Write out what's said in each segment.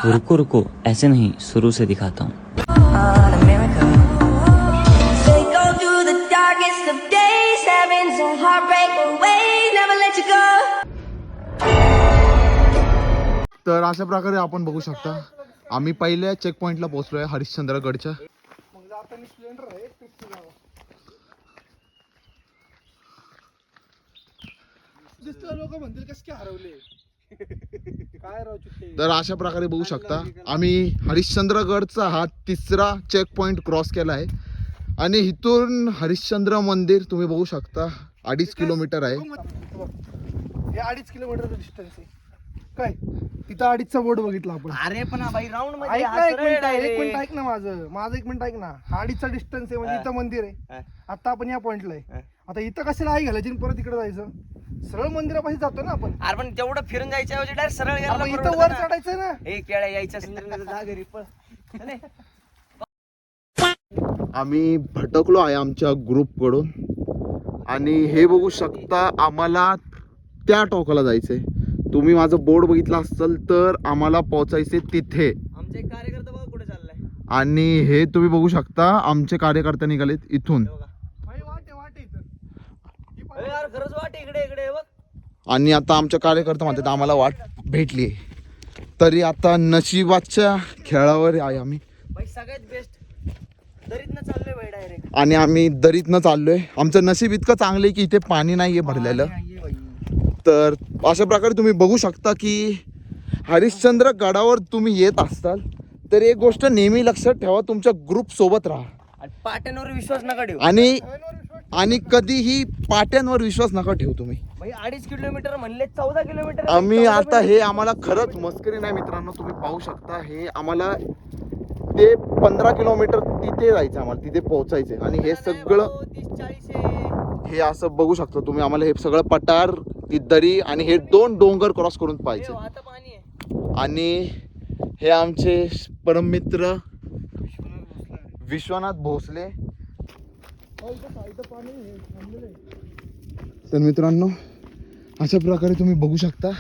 रुको रुको, ऐसे नहीं, शुरू से दिखाता हूँ. तर अशा प्रकारे आपण बघू शकता आम्ही पहिल्या चेक पॉइंटला पोहोचलोय हरिश्चंद्रगडच्या. लोक म्हणतील कस काय हरवले काय राव चुकते. तर अशा प्रकारे बघू शकता आम्ही हरिश्चंद्रगडचा हा तिसरा चेक पॉइंट क्रॉस केला आहे आणि इथून हरिश्चंद्र मंदिर तुम्ही बघू शकता 2.5 किलोमीटर आहे. हे 2.5 किलोमीटरचं डिस्टन्स आहे काय. तिथं 2.5चा बोर्ड बघितला आपण. अरे पण भाई राऊंड मध्ये ऐक हा ना, एक सरळ मिनिट आहे रे. एक मिनिट ऐक ना माझं एक मिनिट ऐक ना. हा 2.5चा डिस्टन्स आहे म्हणजे इथं मंदिर आहे. आता आपण या पॉइंटला आहे. आता इथं कशाला आई घालायची आणि परत इकडे जायचं. सरळ मंदिरापाशी जातो ना आपण. अरे पण तेवढं फिरून जायच्या ऐवजी डायरेक्ट सरळ गेला आपण इथं वर चढायचं ना. हे केळ्या यायच्या जा घरी पळ. चले. आम्ही भटकलो आहे आमच्या ग्रुपकडून आणि हे बघू शकता आम्हाला त्या टोकाला जायचंय. तुम्ही माझं बोर्ड बघितला असेल तर आम्हाला पोहोचायचे तिथे. आमचे एक कार्यकर्ता बघा कुठे चाललाय. आणि हे तुम्ही बघू शकता आमचे कार्यकर्ते निघालेत इथून. भाई वाट इथं. अरे यार खरंच वाट इकडे इकडे बघ. आणि आता आमच्या कार्यकर्ते म्हणतात आम्हाला वाट भेटली. तरी आता नशिबाच्या खेळावर आहे आम्ही. भाई सगळ्यात बेस्ट दरीतनं चाललोय भाई डायरेक्ट. आणि आम्ही दरीतनं चाललोय. आमचं नशीब इतकं चांगलं आहे की इथे पाणी नाहीये भरलेलं. तर अशा प्रकारे तुम्ही बघू शकता की हरिश्चंद्र गडावर तुम्ही येत असताल तर एक गोष्ट नेहमी लक्षात ठेवा, तुमच्या ग्रुप सोबत राहा आणि पाट्यांवर विश्वास नका ठेवू. आणि कधीही पाट्यांवर विश्वास नका ठेवू तुम्ही. भाई 2.5 किलोमीटर म्हणले 14 किलोमीटर. आम्ही आता हे आम्हाला खरंच मस्करी नाही मित्रांनो, तुम्ही पाहू शकता हे आम्हाला ते 15 किलोमीटर तिथे जायचं, आम्हाला तिथे पोहोचायचं. आणि हे सगळं 30-40 हे असं बघू शकता तुम्ही, आम्हाला हे सगळं पठार, ती दरी आणि हे 2 डोंगर क्रॉस करून पाहिजे. आता पाणी आहे. आणि हे आमचे परममित्र विश्वनाथ भोसले. तर मित्रांनो अशा प्रकारे तुम्ही बघू शकता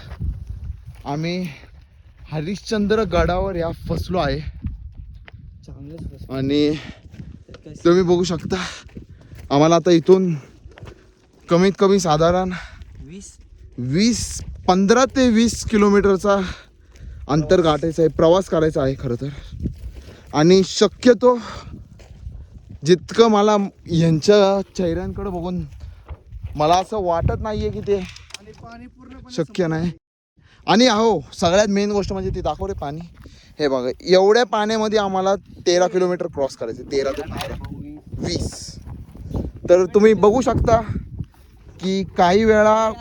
आम्ही हरिश्चंद्र गडावर या फसलो आहे. आणि तुम्ही बघू शकता आम्हाला आता इथून कमीत कमी साधारण 15 ते 20 किलोमीटरचा अंतर गाठायचं आहे, प्रवास करायचा आहे खरं तर. आणि शक्यतो जितकं मला यांच्या चेहऱ्यांकडे बघून मला असं वाटत नाहीये की ते शक्य नाही. आणि अहो सगळ्यात मेन गोष्ट म्हणजे ती दाखव रे पाणी. हे बघा एवढ्या पाण्यामध्ये आम्हाला 13 किलोमीटर क्रॉस करायचे. 13 ते 20. तर तुम्ही बघू शकता की काही वेळा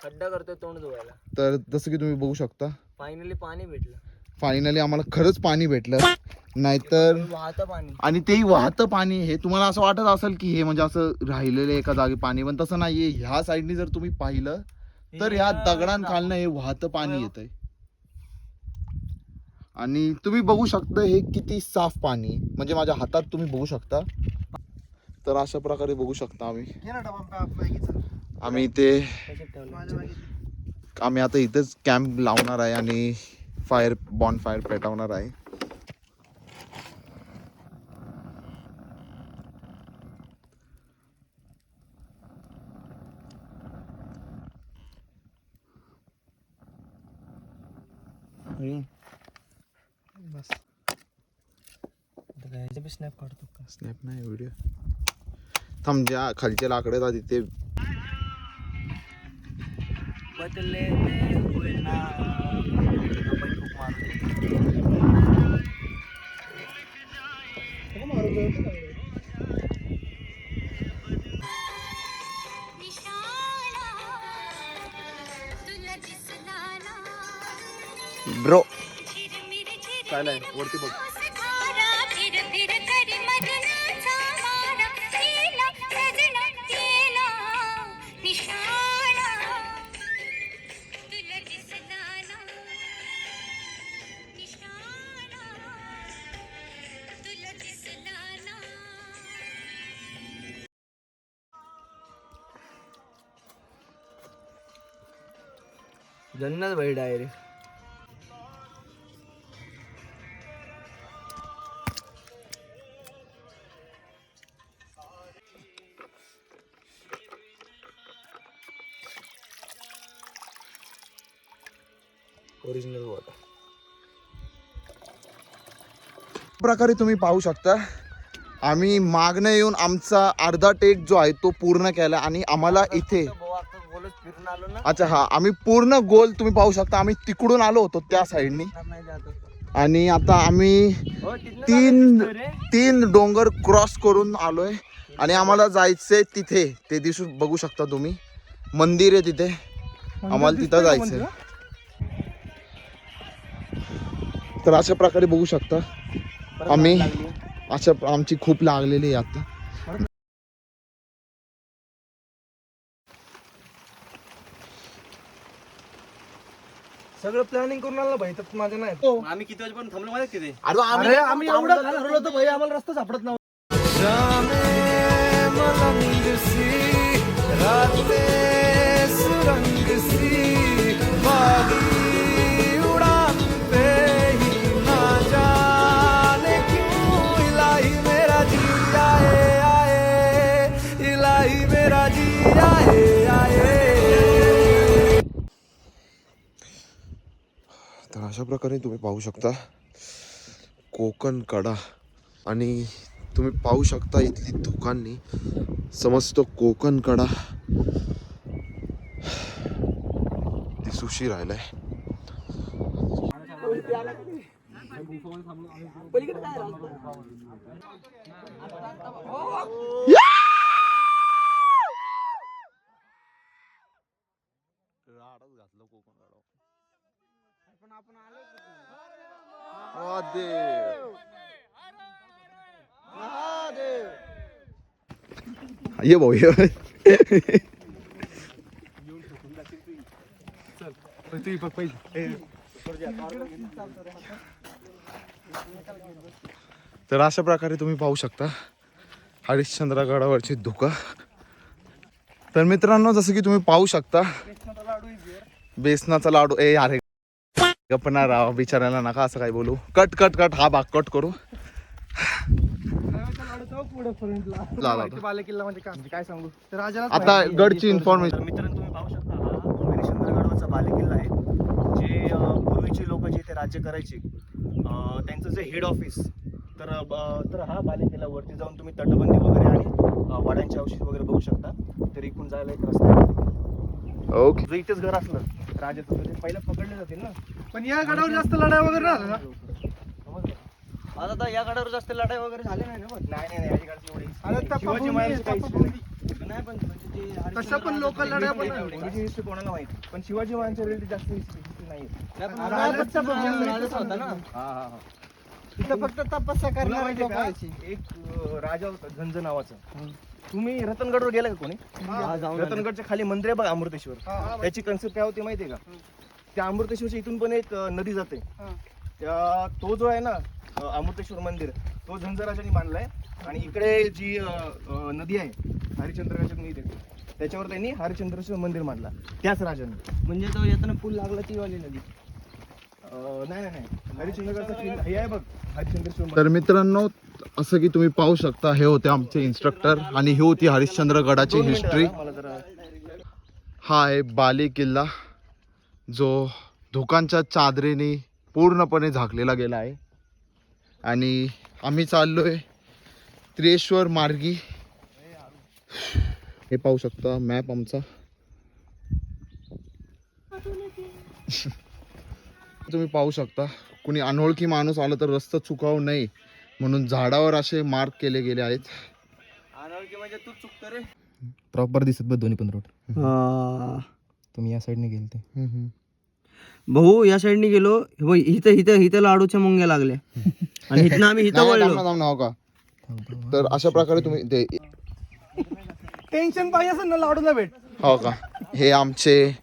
खड्डा करतोय तोंड धुवायला. तर जसं की तुम्ही बघू शकता फायनली पाणी भेटलं. फायनली आम्हाला खरंच पाणी भेटलं. नाहीतर वाहतं पाणी. आणि तेही वाहतं पाणी. हे तुम्हाला असं वाटत असेल की हे म्हणजे असं राहिलेलं एका जागी पाणी, पण तसं नाहीये. ह्या साईडनी जर तुम्ही पाहिलं तर ह्या दगडांखालनं हे वाहतं पाणी येतंय. आणि तुम्ही बघू शकता हे किती साफ पाणी, म्हणजे माझ्या हातात तुम्ही बघू शकता. तर अशा प्रकारे बघू शकता आम्ही ते आम्ही आता इथेच कॅम्प लावणार आहे आणि बॉन फायर पेटवणार आहे. स्नॅप काढतो का? स्नॅप नाही, व्हिडिओ थांब. ज्या खालचे लाकडे आहेत तिथे बदले हुए ना. ब्रो काय नाही वरती बघ. जन्नत भाई डायरेक्ट. Original water. प्रकारे तुम्ही पाहू शकता आम्ही मागणं येऊन आमचा अर्धा टेक जो आहे तो पूर्ण केला आणि आम्हाला इथे फिरून आलो ना. अच्छा हा आम्ही पूर्ण गोल तुम्ही पाहू शकता. आम्ही तिकडून आलो होतो त्या साईडनी आणि आता आम्ही तीन डोंगर क्रॉस करून आलोय आणि आम्हाला जायचंय तिथे. ते दिसून बघू शकता तुम्ही मंदिर आहे तिथे. आम्हाला तिथं जायचंय. तर अशा प्रकारे बघू शकता आम्ही आमची खूप लागलेली आहे आता. सगळं प्लॅनिंग करून आलं भाई तर माझं नाही. आम्ही किती वाजेपर्यंत थांबलो माहिती तिथे. अरे आम्ही एवढं ठरवलं होतं भाई आम्हाला रस्ता सापडत नव्हता. तर अशा प्रकारे तुम्ही पाहू शकता कोकण कडा आणि तुम्ही पाहू शकता इथली दुकाननी समस्त कोकण कडा दिसूशी राहिलाय. ये भाऊ ये. तर अशा प्रकारे तुम्ही पाहू शकता हरिश्चंद्रगडावरची धुका. तर मित्रांनो जसं की तुम्ही पाहू शकता बेसनाचा लाडू अरे गप्पना राव बिचारायला नका असं काय बोलू. कट कट कट हा भाग कट करू. बालेकिल्ला म्हणजे काय सांगू तर राजाला आता गडची इन्फॉर्मेशन. तर मित्रांनो तुम्ही पाहू शकता हा हरिश्चंद्रगडवरचा बालेकिल्ला आहे. जे पूर्वीचे लोक जे इथे राज्य करायचे त्यांचं जे हेड ऑफिस तर हा बालेकिल्ला वरती जाऊन तुम्ही तटबंदी वगैरे आणि वाड्यांचे अवशेष वगैरे बघू शकता. तर इकडून जायला एक रस्ता आहे. ओके जर इथेच घर असलं राजाचं तर ते पहिलं पकडले जातील ना. पण या गडावर जास्त लढाई वगैरे झाला ना. आता या गडावर जास्त लढाई वगैरे झाली नाही ना. मग नाही याची एवढी अरे शिवाजी महाराज काही नाही पण म्हणजे तसं पण लोकल लढाई पण ओरिजिनल हिस्ट्री कोणाला माहिती पण शिवाजी महाराजांच्या रिलेटेड जास्त हिस्ट्री नाही. होता ना. हा तिथं फक्त तपस्या करणारे लोक एक राजा होता झंझ नावाचा. तुम्ही रतनगडवर गेला का कोणी? रतनगडच्या खाली मंदिर आहे बघा अमृतेश्वर. त्याची कन्सेप्ट काय होती माहितीये का? त्या अमृतेश्वरच्या इथून पण एक नदी जाते. तो जो आहे ना अमृतेश्वर मंदिर तो झंझ राजांनी बांधलाय आणि इकडे जी नदी आहे हरिश्चंद्रगडच्या नदी त्याच्यावर त्यांनी हरिश्चंद्रेश्वर मंदिर बांधला त्याच राजांनी. म्हणजे तो येताना पूल लागला ती वाली नदी. नाही हरिश्चंद्रगडचा हे आहे बघ हरिश्चंद्रेश्वर. तर मित्रांनो असं की तुम्ही पाहू शकता हे होते आमचे इन्स्ट्रक्टर आणि ही होती हरिश्चंद्रगडाची हिस्ट्री. हा आहे बाले किल्ला जो धुकांच्या चादरीने पूर्णपणे झाकलेला गेला आहे आणि आम्ही चाललोय त्रिशेश्वर मार्गी. हे पाहू शकता मॅप आमचा. तुम्ही पाहू शकता कुणी अनोळखी माणूस आला तर रस्ता चुकावू नये म्हणून झाडावर असे मार्क केले गेले आहेत. अनोळखी म्हणजे तू चुकतो रे. प्रॉपर दिसत बघ दोन्ही पण रोड. तुम्ही या साईडने गेले ते भाऊ या साईडने गेलो इथं लाडूच्या मुंग्या लागल्या आणि इथनं आम्ही इथं वळलो. हो का? तर अशा प्रकारे तुम्ही ते टेन्शन पाहिजे असेल ना लाडूला भेट. हो का? हे आमचे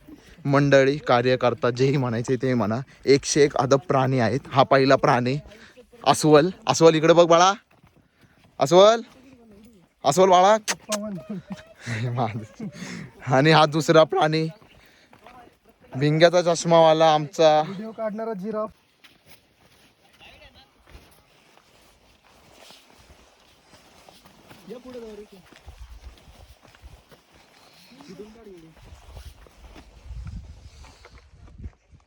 मंडळी कार्यकर्ता जेही म्हणायचे ते म्हणा. 101 अदब प्राणी आहेत. हा पहिला प्राणी अस्वल. अस्वल इकडे बघ बाळा. अस्वल बाळा. आणि हा दुसरा प्राणी भिंग्याचा चष्मावाला आमचा व्हिडिओ काढणारा जिराफ.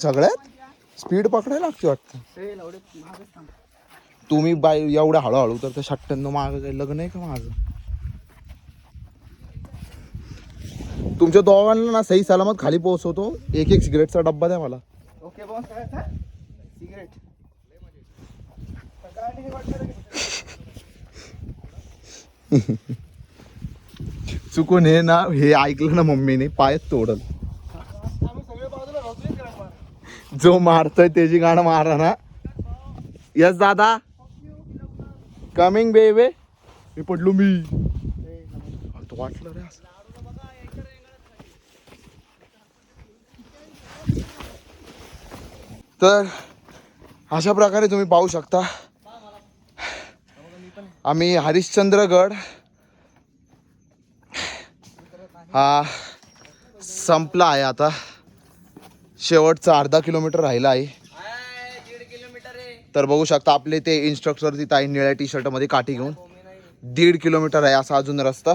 सगळ्यात स्पीड पकडायला लागते वाटतं. तुम्ही बाय एवढ्या हळूहळू तर 96 मागं काही लग्न आहे का माझं? तुमच्या दोघांना ना सही सलामत खाली पोहोचवतो. एक एक सिगरेटचा डब्बा द्या मला. Okay boss. काय सिगरेट चुकून हे ना हे ऐकलं ना मम्मीने पायच तोडल. आम्ही सगळे बाजूला राहतोय का? जो मारतोय त्याची गाणं मारा ना. यस दादा कमिंग बेबे. मी पडलो मी. तो वाटलं रे असं. तर अशा प्रकारे तुम्ही पाहू शकता आम्ही हरिश्चंद्रगड हा संपला आहे. आता शेवटचा अर्धा किलोमीटर राहिला आहे. तर बघू शकता आपले ते इन्स्ट्रक्टर ती ताई निळ्या टी शर्ट मध्ये काठी घेऊन 1.5 किलोमीटर आहे असा अजून रस्ता.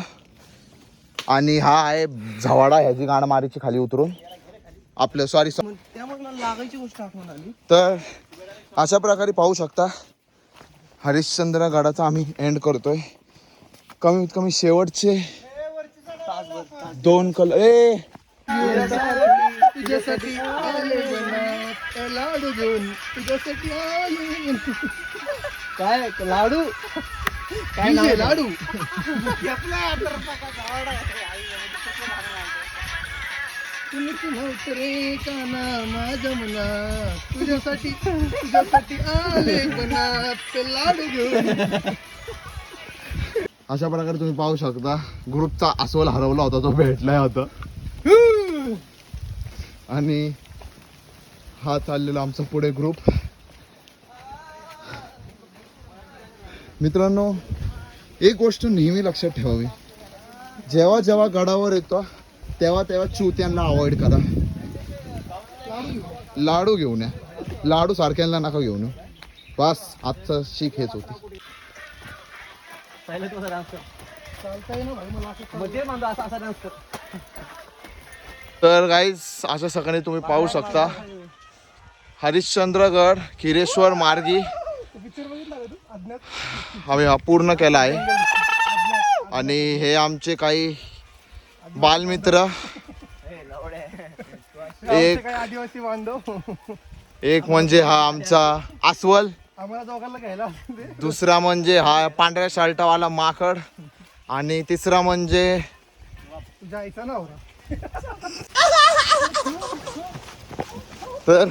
आणि हा आहे झवाडा. ह्याची गाणं मारीची खाली उतरून आपलं सॉरी. त्यामुळे मला लागायची गोष्ट आठवण आली. तर अशा प्रकारे पाहू शकता हरिश्चंद्र गडाचा आम्ही एंड करतोय. कमीत कमी शेवटचे 2 तुझ्यासाठी आले बनात लाडू घेऊन. तुझ्यासाठी आले काय लाडू काय नाव आहे? लाडू तुम्ही नव्हतं रे काना माझ्या मनात. तुझ्यासाठी आले बनात लाडू घेऊन. अशा प्रकारे तुम्ही पाहू शकता ग्रुपचा अस्वल हरवला होता तो भेटलाय आता. आणि हा चाललेला आमचा पुढे ग्रुप. मित्रांनो एक गोष्ट नेहमी लक्षात ठेवावी. जेव्हा जेव्हा गडावर येतो तेव्हा तेव्हा चुत्यांना अवॉइड करा. लाडू घेऊन या. लाडू सारख्यांना नका घेऊन येऊ. बस आजचं शिक हेच होती. तर गाईज अशा सकाळी तुम्ही पाहू शकता हरिश्चंद्रगड खिरेश्वर मार्गी आम्ही हा पूर्ण केला आहे. आणि हे आमचे काही बालमित्र एक काय आदिवासी बांधव. एक म्हणजे हा आमचा अस्वल. आम्हाला दोघांना घ्यायला दुसरा म्हणजे हा पांढऱ्या शर्टावाला माकड. आणि तिसरा म्हणजे जायचा ना. तर